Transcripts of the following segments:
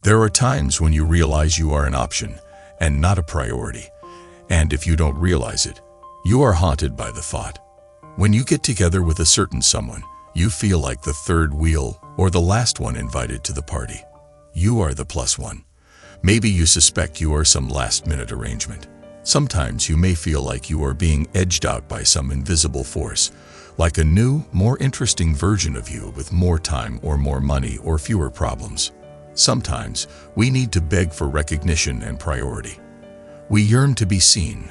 There are times when you realize you are an option and not a priority, and if you don't realize it, you are haunted by the thought. When you get together with a certain someone, you feel like the third wheel or the last one invited to the party. You are the plus one. Maybe you suspect you are some last-minute arrangement. Sometimes you may feel like you are being edged out by some invisible force, like a new, more interesting version of you with more time or more money or fewer problems. Sometimes we need to beg for recognition and priority. We yearn to be seen,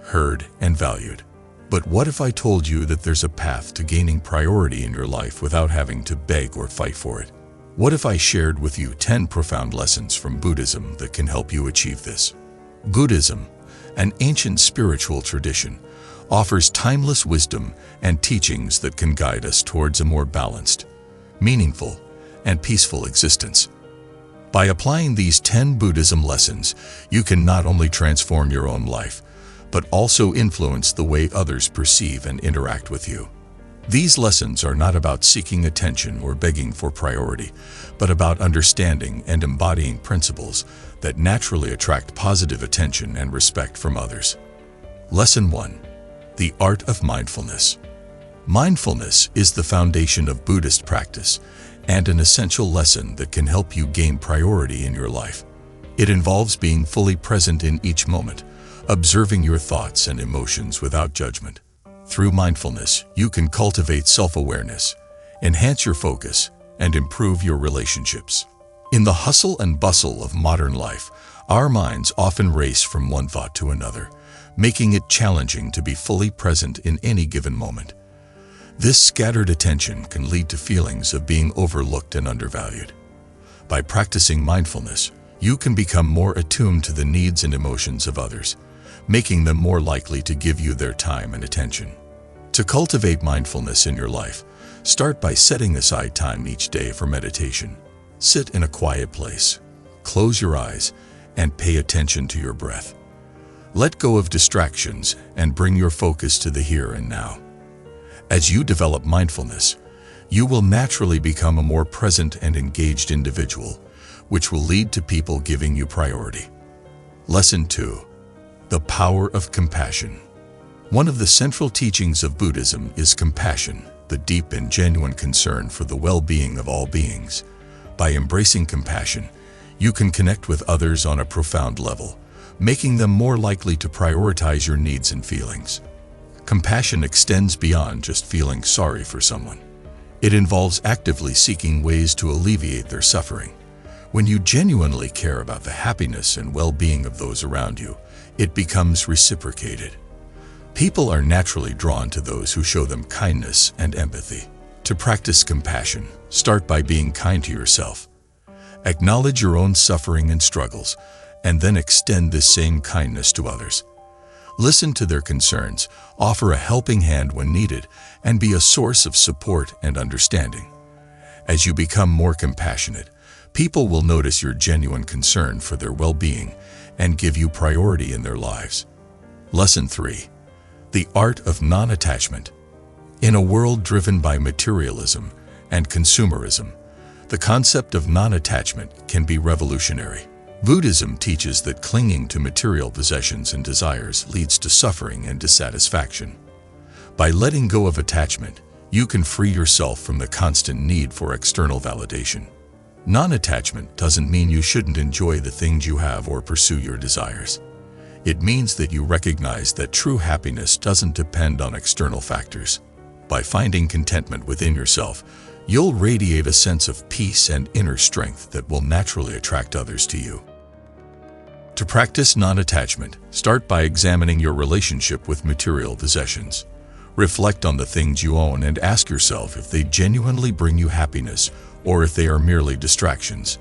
heard, and valued. But what if I told you that there's a path to gaining priority in your life without having to beg or fight for it? What if I shared with you 10 profound lessons from Buddhism that can help you achieve this? Buddhism, an ancient spiritual tradition, offers timeless wisdom and teachings that can guide us towards a more balanced, meaningful, and peaceful existence. By applying these 10 Buddhism lessons, you can not only transform your own life, but also influence the way others perceive and interact with you. These lessons are not about seeking attention or begging for priority, but about understanding and embodying principles that naturally attract positive attention and respect from others. Lesson 1. The Art of Mindfulness. Mindfulness is the foundation of Buddhist practice and an essential lesson that can help you gain priority in your life. It involves being fully present in each moment, observing your thoughts and emotions without judgment. Through mindfulness, you can cultivate self-awareness, enhance your focus, and improve your relationships. In the hustle and bustle of modern life, our minds often race from one thought to another, making it challenging to be fully present in any given moment. This scattered attention can lead to feelings of being overlooked and undervalued. By practicing mindfulness, you can become more attuned to the needs and emotions of others, making them more likely to give you their time and attention. To cultivate mindfulness in your life, start by setting aside time each day for meditation. Sit in a quiet place, close your eyes, and pay attention to your breath. Let go of distractions and bring your focus to the here and now. As you develop mindfulness, you will naturally become a more present and engaged individual, which will lead to people giving you priority. Lesson 2. The Power of Compassion. One of the central teachings of Buddhism is compassion, the deep and genuine concern for the well-being of all beings. By embracing compassion, you can connect with others on a profound level, making them more likely to prioritize your needs and feelings. Compassion extends beyond just feeling sorry for someone. It involves actively seeking ways to alleviate their suffering. When you genuinely care about the happiness and well-being of those around you, it becomes reciprocated. People are naturally drawn to those who show them kindness and empathy. To practice compassion, start by being kind to yourself. Acknowledge your own suffering and struggles, and then extend this same kindness to others. Listen to their concerns, offer a helping hand when needed, and be a source of support and understanding. As you become more compassionate, people will notice your genuine concern for their well-being and give you priority in their lives. Lesson 3. The Art of Non-Attachment. In a world driven by materialism and consumerism, the concept of non-attachment can be revolutionary. Buddhism teaches that clinging to material possessions and desires leads to suffering and dissatisfaction. By letting go of attachment, you can free yourself from the constant need for external validation. Non-attachment doesn't mean you shouldn't enjoy the things you have or pursue your desires. It means that you recognize that true happiness doesn't depend on external factors. By finding contentment within yourself, you'll radiate a sense of peace and inner strength that will naturally attract others to you. To practice non-attachment, start by examining your relationship with material possessions. Reflect on the things you own and ask yourself if they genuinely bring you happiness or if they are merely distractions.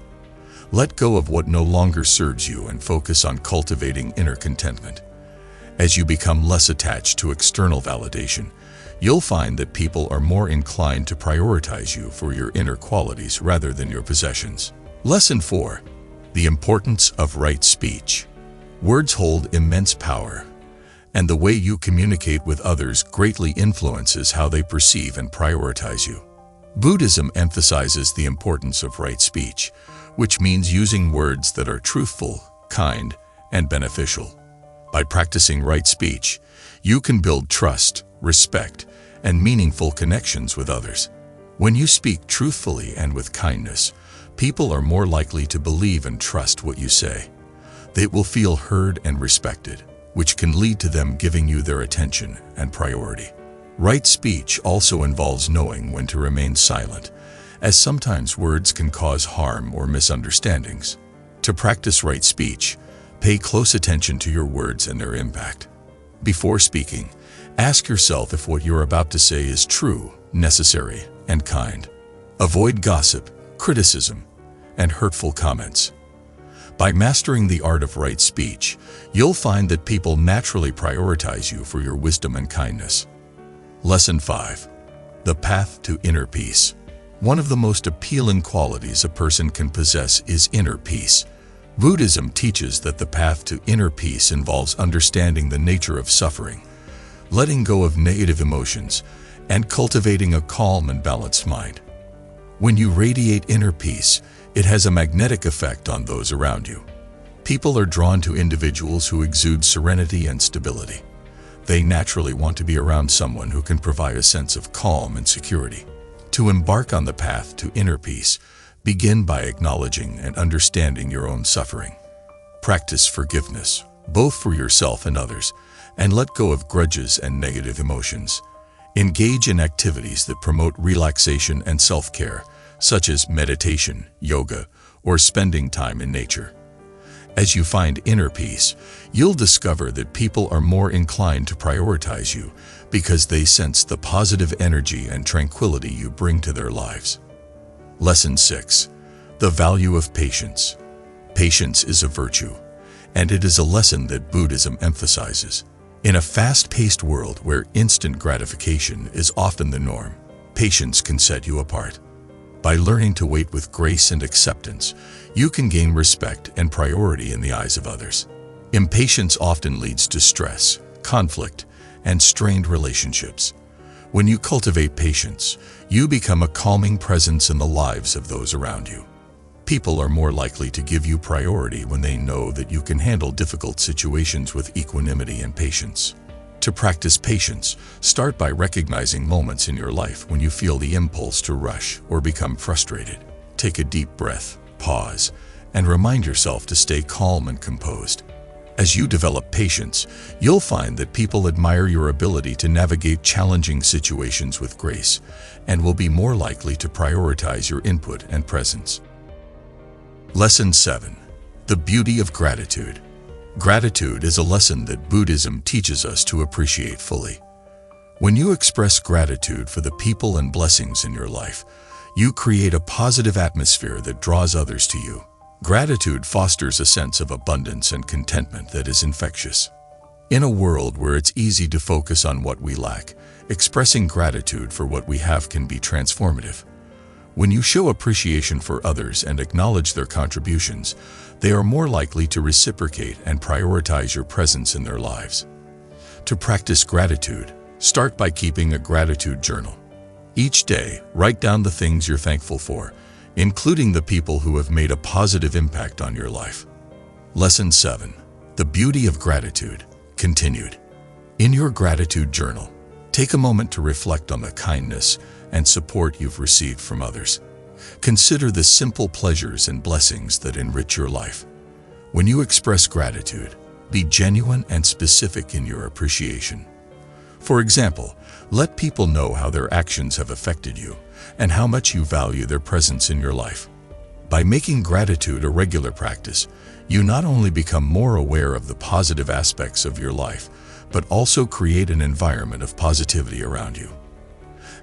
Let go of what no longer serves you and focus on cultivating inner contentment. As you become less attached to external validation, you'll find that people are more inclined to prioritize you for your inner qualities rather than your possessions. Lesson 4. The Importance of Right Speech. Words hold immense power, and the way you communicate with others greatly influences how they perceive and prioritize you. Buddhism emphasizes the importance of right speech, which means using words that are truthful, kind, and beneficial. By practicing right speech, you can build trust, respect, and meaningful connections with others. When you speak truthfully and with kindness, people are more likely to believe and trust what you say. They will feel heard and respected, which can lead to them giving you their attention and priority. Right speech also involves knowing when to remain silent, as sometimes words can cause harm or misunderstandings. To practice right speech, pay close attention to your words and their impact. Before speaking, ask yourself if what you're about to say is true, necessary, and kind. Avoid gossip, criticism, and hurtful comments. By mastering the art of right speech, you'll find that people naturally prioritize you for your wisdom and kindness. Lesson 5. The path to inner peace. One of the most appealing qualities a person can possess is inner peace. Buddhism teaches that the path to inner peace involves understanding the nature of suffering, letting go of negative emotions, and cultivating a calm and balanced mind. When you radiate inner peace, it has a magnetic effect on those around you. People are drawn to individuals who exude serenity and stability. They naturally want to be around someone who can provide a sense of calm and security. To embark on the path to inner peace, begin by acknowledging and understanding your own suffering. Practice forgiveness, both for yourself and others, and let go of grudges and negative emotions. Engage in activities that promote relaxation and self-care, such as meditation, yoga, or spending time in nature. As you find inner peace, you'll discover that people are more inclined to prioritize you because they sense the positive energy and tranquility you bring to their lives. Lesson 6. The value of patience. Patience is a virtue, and it is a lesson that Buddhism emphasizes. In a fast-paced world where instant gratification is often the norm, patience can set you apart. By learning to wait with grace and acceptance, you can gain respect and priority in the eyes of others. Impatience often leads to stress, conflict, and strained relationships. When you cultivate patience, you become a calming presence in the lives of those around you. People are more likely to give you priority when they know that you can handle difficult situations with equanimity and patience. To practice patience, start by recognizing moments in your life when you feel the impulse to rush or become frustrated. Take a deep breath, pause, and remind yourself to stay calm and composed. As you develop patience, you'll find that people admire your ability to navigate challenging situations with grace and will be more likely to prioritize your input and presence. Lesson 7. The beauty of gratitude. Gratitude is a lesson that Buddhism teaches us to appreciate fully. When you express gratitude for the people and blessings in your life, you create a positive atmosphere that draws others to you. Gratitude fosters a sense of abundance and contentment that is infectious. In a world where it's easy to focus on what we lack, expressing gratitude for what we have can be transformative. When you show appreciation for others and acknowledge their contributions, they are more likely to reciprocate and prioritize your presence in their lives. To practice gratitude, start by keeping a gratitude journal. Each day, write down the things you're thankful for, including the people who have made a positive impact on your life. Lesson 7. The beauty of gratitude. Continued. In your gratitude journal, take a moment to reflect on the kindness and support you've received from others. Consider the simple pleasures and blessings that enrich your life. When you express gratitude, be genuine and specific in your appreciation. For example, let people know how their actions have affected you and how much you value their presence in your life. By making gratitude a regular practice, you not only become more aware of the positive aspects of your life, but also create an environment of positivity around you.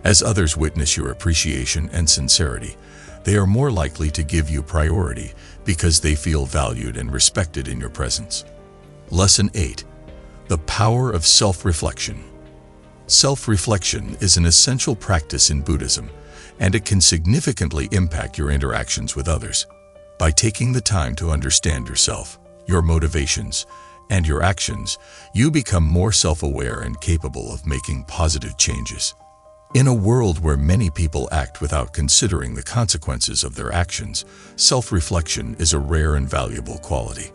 As others witness your appreciation and sincerity, they are more likely to give you priority because they feel valued and respected in your presence. Lesson 8. The power of self-reflection. Self-reflection is an essential practice in Buddhism, and it can significantly impact your interactions with others. By taking the time to understand yourself, your motivations, and your actions, you become more self-aware and capable of making positive changes. In a world where many people act without considering the consequences of their actions, self-reflection is a rare and valuable quality.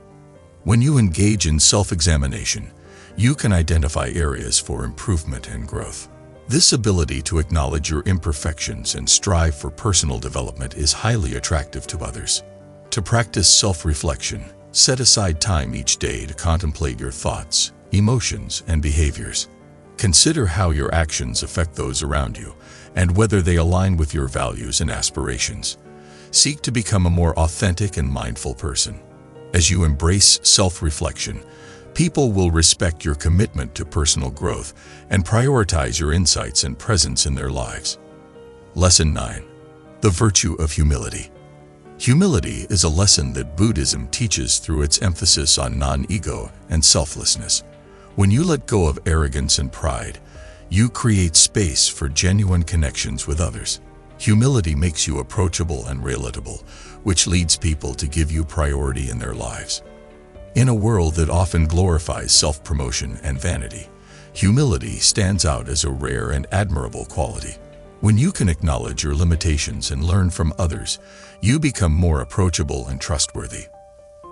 When you engage in self-examination, you can identify areas for improvement and growth. This ability to acknowledge your imperfections and strive for personal development is highly attractive to others. To practice self-reflection, set aside time each day to contemplate your thoughts, emotions, and behaviors. Consider how your actions affect those around you and whether they align with your values and aspirations. Seek to become a more authentic and mindful person. As you embrace self-reflection, people will respect your commitment to personal growth and prioritize your insights and presence in their lives. Lesson 9. The virtue of humility. Humility is a lesson that Buddhism teaches through its emphasis on non-ego and selflessness. When you let go of arrogance and pride, you create space for genuine connections with others. Humility makes you approachable and relatable, which leads people to give you priority in their lives. In a world that often glorifies self-promotion and vanity, humility stands out as a rare and admirable quality. When you can acknowledge your limitations and learn from others, you become more approachable and trustworthy.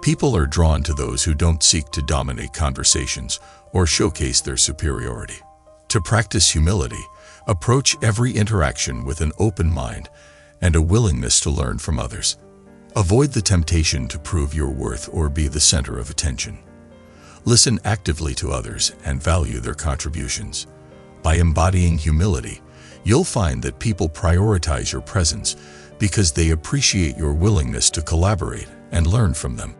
People are drawn to those who don't seek to dominate conversations or showcase their superiority. To practice humility, approach every interaction with an open mind and a willingness to learn from others. Avoid the temptation to prove your worth or be the center of attention. Listen actively to others and value their contributions. By embodying humility, you'll find that people prioritize your presence because they appreciate your willingness to collaborate and learn from them.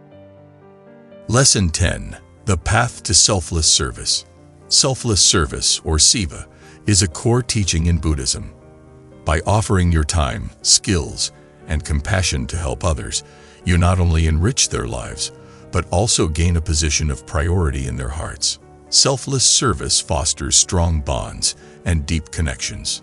Lesson 10. The path to selfless service. Selfless service, or seva, is a core teaching in Buddhism. By offering your time, skills, and compassion to help others, you not only enrich their lives, but also gain a position of priority in their hearts. Selfless service fosters strong bonds and deep connections.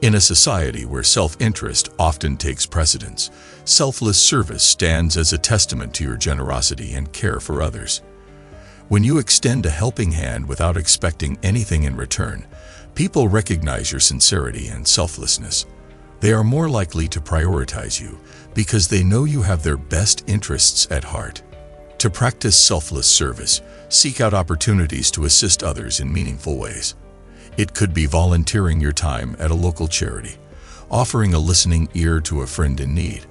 In a society where self-interest often takes precedence, selfless service stands as a testament to your generosity and care for others. When you extend a helping hand without expecting anything in return, people recognize your sincerity and selflessness. They are more likely to prioritize you because they know you have their best interests at heart. To practice selfless service, seek out opportunities to assist others in meaningful ways. It could be volunteering your time at a local charity, offering a listening ear to a friend in need,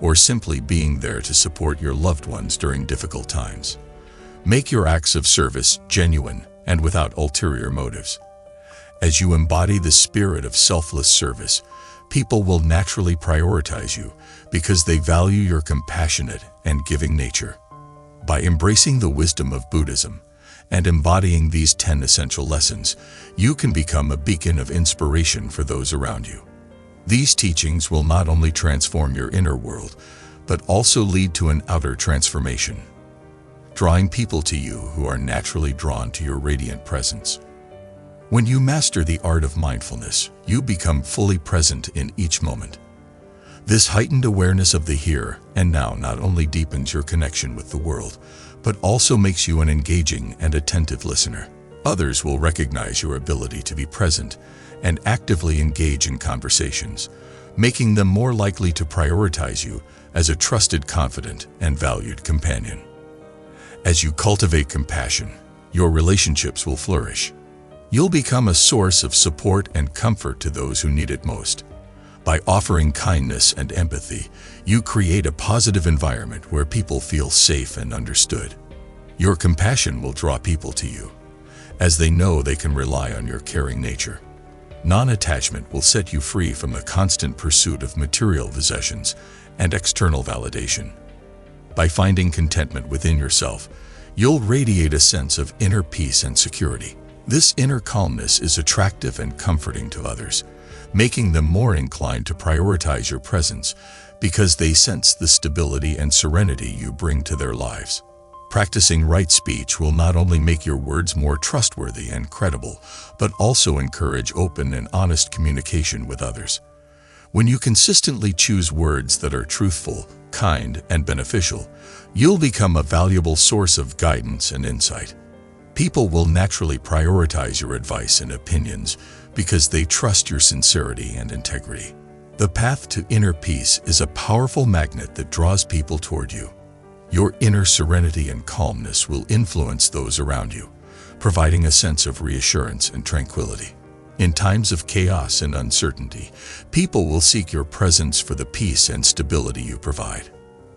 or simply being there to support your loved ones during difficult times. Make your acts of service genuine and without ulterior motives. As you embody the spirit of selfless service, people will naturally prioritize you because they value your compassionate and giving nature. By embracing the wisdom of Buddhism and embodying these 10 essential lessons, you can become a beacon of inspiration for those around you. These teachings will not only transform your inner world, but also lead to an outer transformation, drawing people to you who are naturally drawn to your radiant presence. When you master the art of mindfulness, you become fully present in each moment. This heightened awareness of the here and now not only deepens your connection with the world, but also makes you an engaging and attentive listener. Others will recognize your ability to be present and actively engage in conversations, making them more likely to prioritize you as a trusted, confident, and valued companion. As you cultivate compassion, your relationships will flourish. You'll become a source of support and comfort to those who need it most. By offering kindness and empathy, you create a positive environment where people feel safe and understood. Your compassion will draw people to you, as they know they can rely on your caring nature. Non-attachment will set you free from the constant pursuit of material possessions and external validation. By finding contentment within yourself, you'll radiate a sense of inner peace and security. This inner calmness is attractive and comforting to others, making them more inclined to prioritize your presence because they sense the stability and serenity you bring to their lives. Practicing right speech will not only make your words more trustworthy and credible, but also encourage open and honest communication with others. When you consistently choose words that are truthful, kind, and beneficial, you'll become a valuable source of guidance and insight. People will naturally prioritize your advice and opinions because they trust your sincerity and integrity. The path to inner peace is a powerful magnet that draws people toward you. Your inner serenity and calmness will influence those around you, providing a sense of reassurance and tranquility. In times of chaos and uncertainty, people will seek your presence for the peace and stability you provide.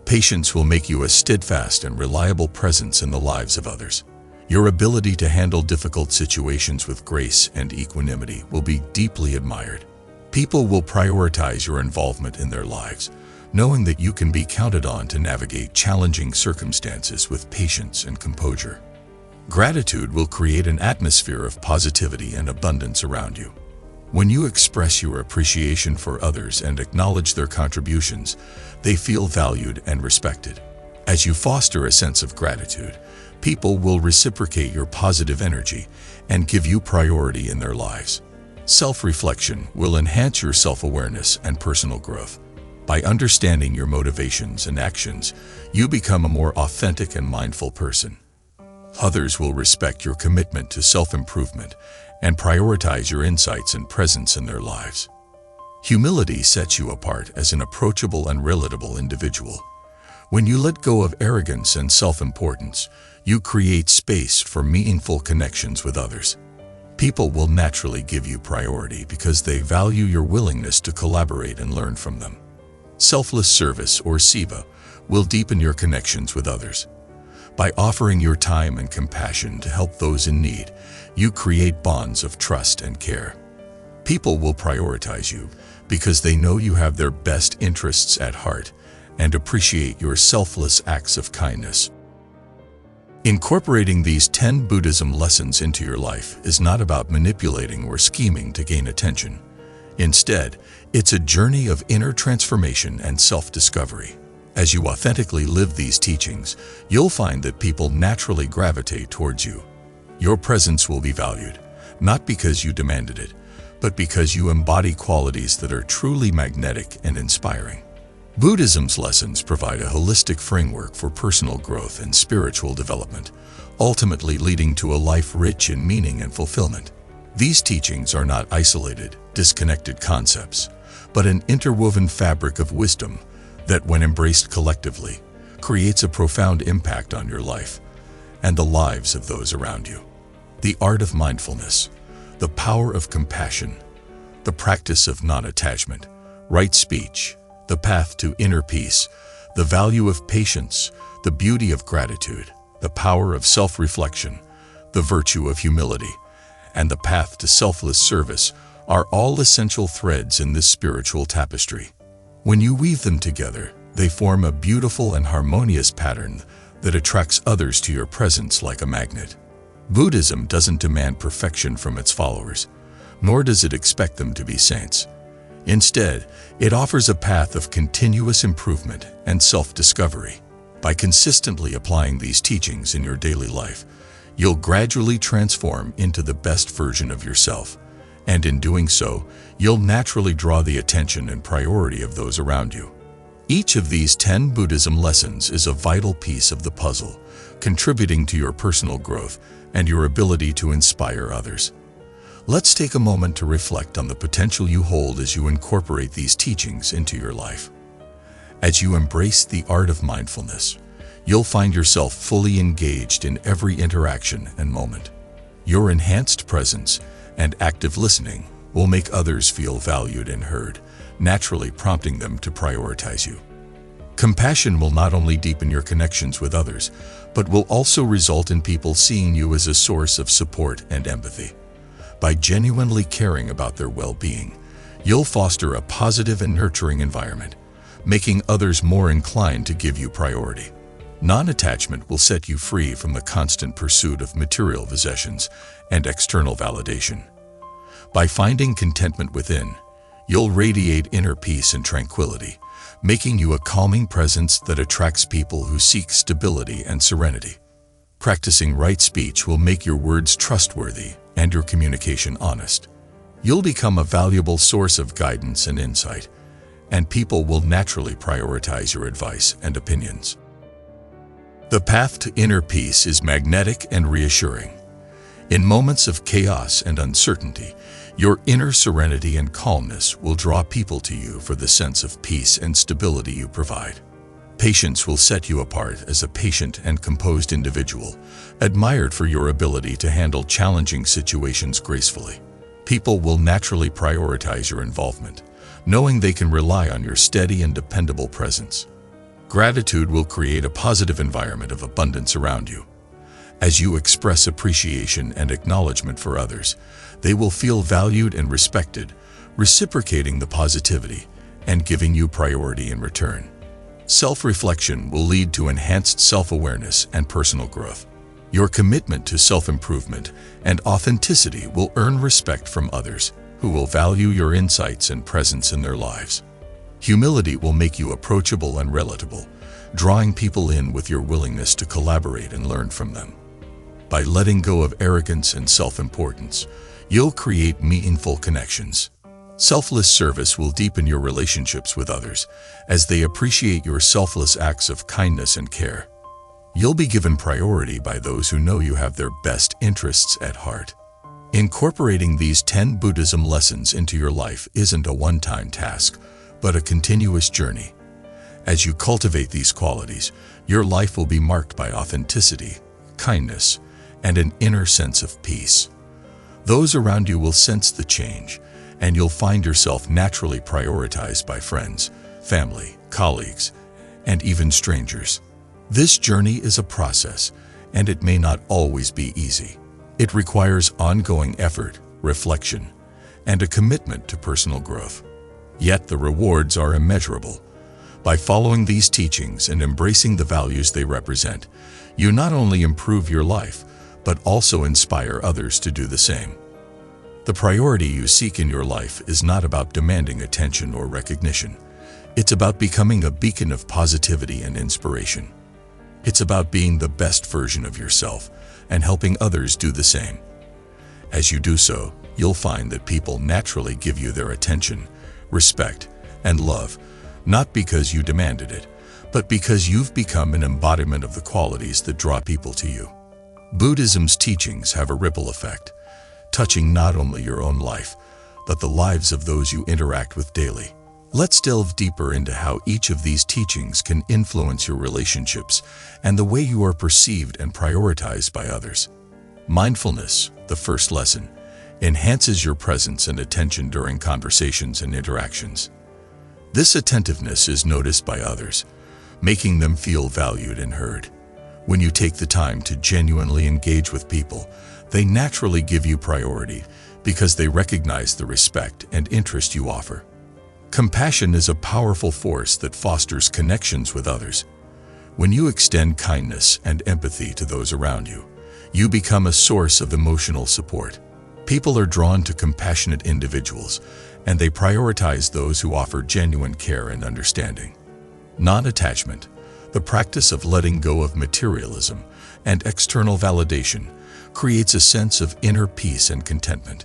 Patience will make you a steadfast and reliable presence in the lives of others. Your ability to handle difficult situations with grace and equanimity will be deeply admired. People will prioritize your involvement in their lives, knowing that you can be counted on to navigate challenging circumstances with patience and composure. Gratitude will create an atmosphere of positivity and abundance around you. When you express your appreciation for others and acknowledge their contributions, they feel valued and respected. As you foster a sense of gratitude, people will reciprocate your positive energy and give you priority in their lives. Self-reflection will enhance your self-awareness and personal growth. By understanding your motivations and actions, you become a more authentic and mindful person. Others will respect your commitment to self-improvement and prioritize your insights and presence in their lives. Humility sets you apart as an approachable and relatable individual. When you let go of arrogance and self-importance, you create space for meaningful connections with others. People will naturally give you priority because they value your willingness to collaborate and learn from them. Selfless service, or seva, will deepen your connections with others. By offering your time and compassion to help those in need, you create bonds of trust and care. People will prioritize you because they know you have their best interests at heart and appreciate your selfless acts of kindness. Incorporating these 10 Buddhism lessons into your life is not about manipulating or scheming to gain attention. Instead, it's a journey of inner transformation and self-discovery. As you authentically live these teachings, you'll find that people naturally gravitate towards you. Your presence will be valued, not because you demanded it, but because you embody qualities that are truly magnetic and inspiring. Buddhism's lessons provide a holistic framework for personal growth and spiritual development, ultimately leading to a life rich in meaning and fulfillment. These teachings are not isolated, disconnected concepts, but an interwoven fabric of wisdom that, when embraced collectively, creates a profound impact on your life and the lives of those around you. The art of mindfulness, the power of compassion, the practice of non-attachment, right speech, the path to inner peace, the value of patience, the beauty of gratitude, the power of self-reflection, the virtue of humility, and the path to selfless service are all essential threads in this spiritual tapestry. When you weave them together, they form a beautiful and harmonious pattern that attracts others to your presence like a magnet. Buddhism doesn't demand perfection from its followers, nor does it expect them to be saints. Instead, it offers a path of continuous improvement and self-discovery. By consistently applying these teachings in your daily life, you'll gradually transform into the best version of yourself. And in doing so, you'll naturally draw the attention and priority of those around you. Each of these 10 Buddhism lessons is a vital piece of the puzzle, contributing to your personal growth and your ability to inspire others. Let's take a moment to reflect on the potential you hold as you incorporate these teachings into your life. As you embrace the art of mindfulness, you'll find yourself fully engaged in every interaction and moment. Your enhanced presence and active listening will make others feel valued and heard, naturally prompting them to prioritize you. Compassion will not only deepen your connections with others, but will also result in people seeing you as a source of support and empathy. By genuinely caring about their well-being, you'll foster a positive and nurturing environment, making others more inclined to give you priority. Non-attachment will set you free from the constant pursuit of material possessions and external validation. By finding contentment within, you'll radiate inner peace and tranquility, making you a calming presence that attracts people who seek stability and serenity. Practicing right speech will make your words trustworthy and your communication honest. You'll become a valuable source of guidance and insight, and people will naturally prioritize your advice and opinions. The path to inner peace is magnetic and reassuring. In moments of chaos and uncertainty, your inner serenity and calmness will draw people to you for the sense of peace and stability you provide. Patience will set you apart as a patient and composed individual, admired for your ability to handle challenging situations gracefully. People will naturally prioritize your involvement, knowing they can rely on your steady and dependable presence. Gratitude will create a positive environment of abundance around you. As you express appreciation and acknowledgement for others, they will feel valued and respected, reciprocating the positivity and giving you priority in return. Self-reflection will lead to enhanced self-awareness and personal growth. Your commitment to self-improvement and authenticity will earn respect from others, who will value your insights and presence in their lives. Humility will make you approachable and relatable, drawing people in with your willingness to collaborate and learn from them. By letting go of arrogance and self-importance, you'll create meaningful connections. Selfless service will deepen your relationships with others, as they appreciate your selfless acts of kindness and care. You'll be given priority by those who know you have their best interests at heart. Incorporating these 10 Buddhism lessons into your life isn't a one-time task, but a continuous journey. As you cultivate these qualities, your life will be marked by authenticity, kindness, and an inner sense of peace. Those around you will sense the change, and you'll find yourself naturally prioritized by friends, family, colleagues, and even strangers. This journey is a process, and it may not always be easy. It requires ongoing effort, reflection, and a commitment to personal growth. Yet the rewards are immeasurable. By following these teachings and embracing the values they represent, you not only improve your life, but also inspire others to do the same. The priority you seek in your life is not about demanding attention or recognition. It's about becoming a beacon of positivity and inspiration. It's about being the best version of yourself and helping others do the same. As you do so, you'll find that people naturally give you their attention, respect, and love, not because you demanded it, but because you've become an embodiment of the qualities that draw people to you. Buddhism's teachings have a ripple effect, touching not only your own life, but the lives of those you interact with daily. Let's delve deeper into how each of these teachings can influence your relationships and the way you are perceived and prioritized by others. Mindfulness, the first lesson, enhances your presence and attention during conversations and interactions. This attentiveness is noticed by others, making them feel valued and heard. When you take the time to genuinely engage with people, they naturally give you priority because they recognize the respect and interest you offer. Compassion is a powerful force that fosters connections with others. When you extend kindness and empathy to those around you, you become a source of emotional support. People are drawn to compassionate individuals, and they prioritize those who offer genuine care and understanding. Non-attachment, the practice of letting go of materialism and external validation, creates a sense of inner peace and contentment.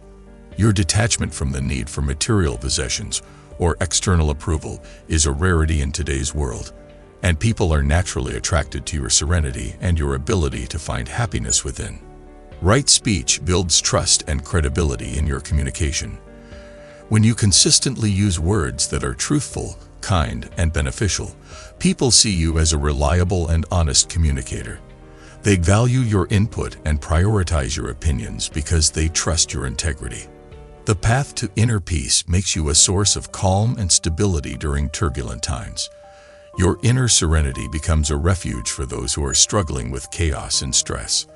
Your detachment from the need for material possessions or external approval is a rarity in today's world, and people are naturally attracted to your serenity and your ability to find happiness within. Right speech builds trust and credibility in your communication. When you consistently use words that are truthful, kind, and beneficial, people see you as a reliable and honest communicator. They value your input and prioritize your opinions because they trust your integrity. The path to inner peace makes you a source of calm and stability during turbulent times. Your inner serenity becomes a refuge for those who are struggling with chaos and stress.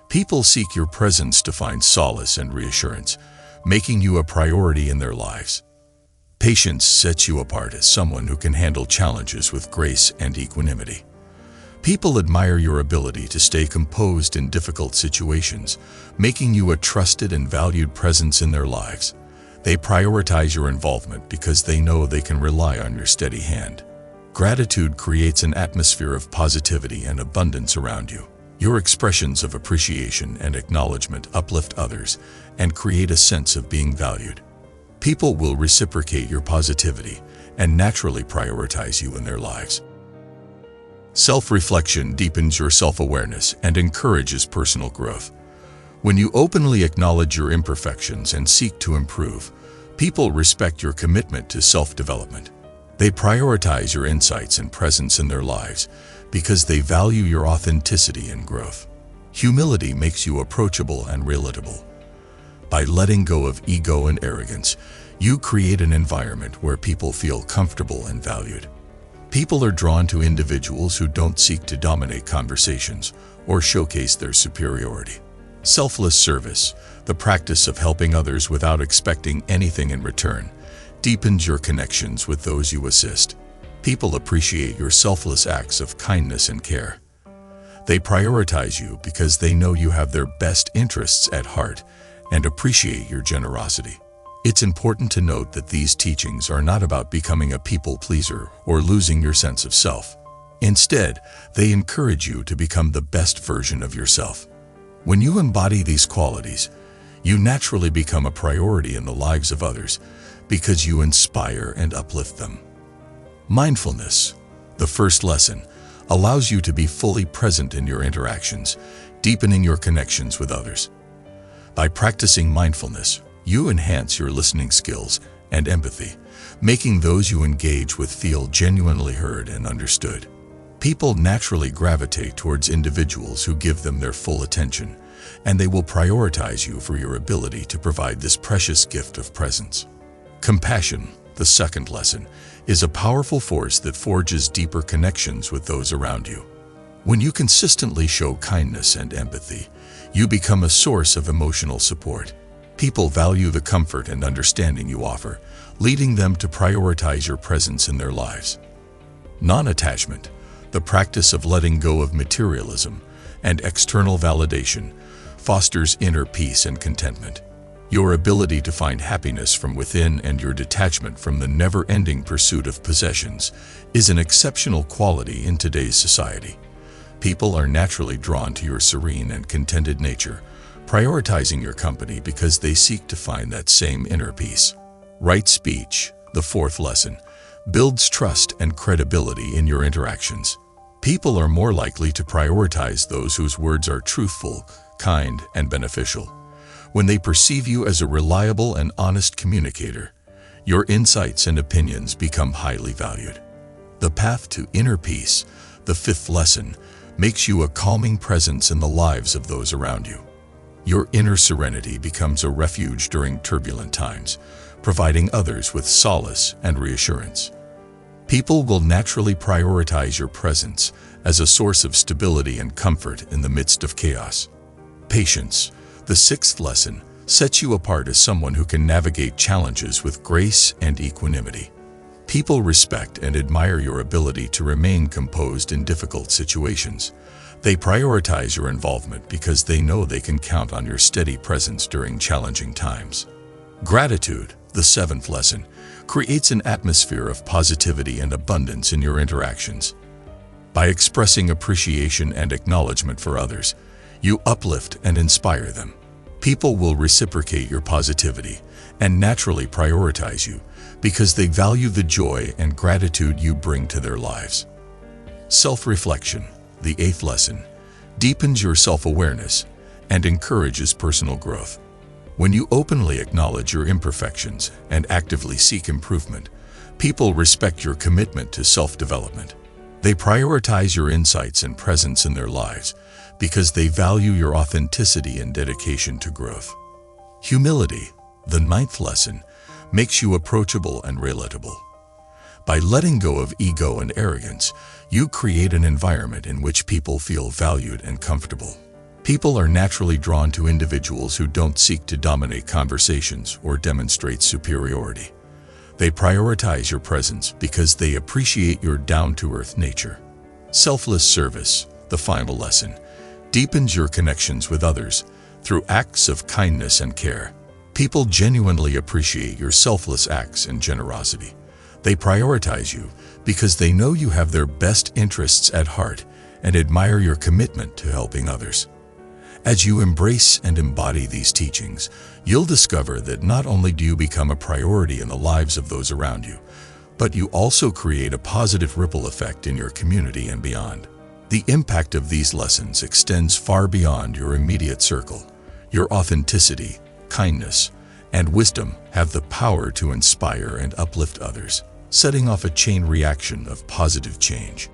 People seek your presence to find solace and reassurance, making you a priority in their lives. Patience sets you apart as someone who can handle challenges with grace and equanimity. People admire your ability to stay composed in difficult situations, making you a trusted and valued presence in their lives. They prioritize your involvement because they know they can rely on your steady hand. Gratitude creates an atmosphere of positivity and abundance around you. Your expressions of appreciation and acknowledgement uplift others and create a sense of being valued. People will reciprocate your positivity and naturally prioritize you in their lives. Self-reflection deepens your self-awareness and encourages personal growth. When you openly acknowledge your imperfections and seek to improve, people respect your commitment to self-development. They prioritize your insights and presence in their lives because they value your authenticity and growth. Humility makes you approachable and relatable. By letting go of ego and arrogance, you create an environment where people feel comfortable and valued. People are drawn to individuals who don't seek to dominate conversations or showcase their superiority. Selfless service, the practice of helping others without expecting anything in return, deepens your connections with those you assist. People appreciate your selfless acts of kindness and care. They prioritize you because they know you have their best interests at heart and appreciate your generosity. It's important to note that these teachings are not about becoming a people pleaser or losing your sense of self. Instead, they encourage you to become the best version of yourself. When you embody these qualities, you naturally become a priority in the lives of others because you inspire and uplift them. Mindfulness, the first lesson, allows you to be fully present in your interactions, deepening your connections with others. By practicing mindfulness, you enhance your listening skills and empathy, making those you engage with feel genuinely heard and understood. People naturally gravitate towards individuals who give them their full attention, and they will prioritize you for your ability to provide this precious gift of presence. Compassion, the second lesson, is a powerful force that forges deeper connections with those around you. When you consistently show kindness and empathy, you become a source of emotional support. People value the comfort and understanding you offer, leading them to prioritize your presence in their lives. Non-attachment, the practice of letting go of materialism and external validation, fosters inner peace and contentment. Your ability to find happiness from within and your detachment from the never-ending pursuit of possessions is an exceptional quality in today's society. People are naturally drawn to your serene and contented nature, prioritizing your company because they seek to find that same inner peace. Right speech, the fourth lesson, builds trust and credibility in your interactions. People are more likely to prioritize those whose words are truthful, kind, and beneficial. When they perceive you as a reliable and honest communicator, your insights and opinions become highly valued. The path to inner peace, the fifth lesson, makes you a calming presence in the lives of those around you. Your inner serenity becomes a refuge during turbulent times, providing others with solace and reassurance. People will naturally prioritize your presence as a source of stability and comfort in the midst of chaos. Patience, the sixth lesson, sets you apart as someone who can navigate challenges with grace and equanimity. People respect and admire your ability to remain composed in difficult situations. They prioritize your involvement because they know they can count on your steady presence during challenging times. Gratitude, the seventh lesson, creates an atmosphere of positivity and abundance in your interactions. By expressing appreciation and acknowledgement for others, you uplift and inspire them. People will reciprocate your positivity and naturally prioritize you because they value the joy and gratitude you bring to their lives. Self-reflection, the eighth lesson, deepens your self-awareness and encourages personal growth. When you openly acknowledge your imperfections and actively seek improvement, people respect your commitment to self-development. They prioritize your insights and presence in their lives because they value your authenticity and dedication to growth. Humility, the ninth lesson, makes you approachable and relatable. By letting go of ego and arrogance, you create an environment in which people feel valued and comfortable. People are naturally drawn to individuals who don't seek to dominate conversations or demonstrate superiority. They prioritize your presence because they appreciate your down-to-earth nature. Selfless service, the final lesson, deepens your connections with others through acts of kindness and care. People genuinely appreciate your selfless acts and generosity. They prioritize you because they know you have their best interests at heart and admire your commitment to helping others. As you embrace and embody these teachings, you'll discover that not only do you become a priority in the lives of those around you, but you also create a positive ripple effect in your community and beyond. The impact of these lessons extends far beyond your immediate circle, Your authenticity, kindness, and wisdom have the power to inspire and uplift others, setting off a chain reaction of positive change.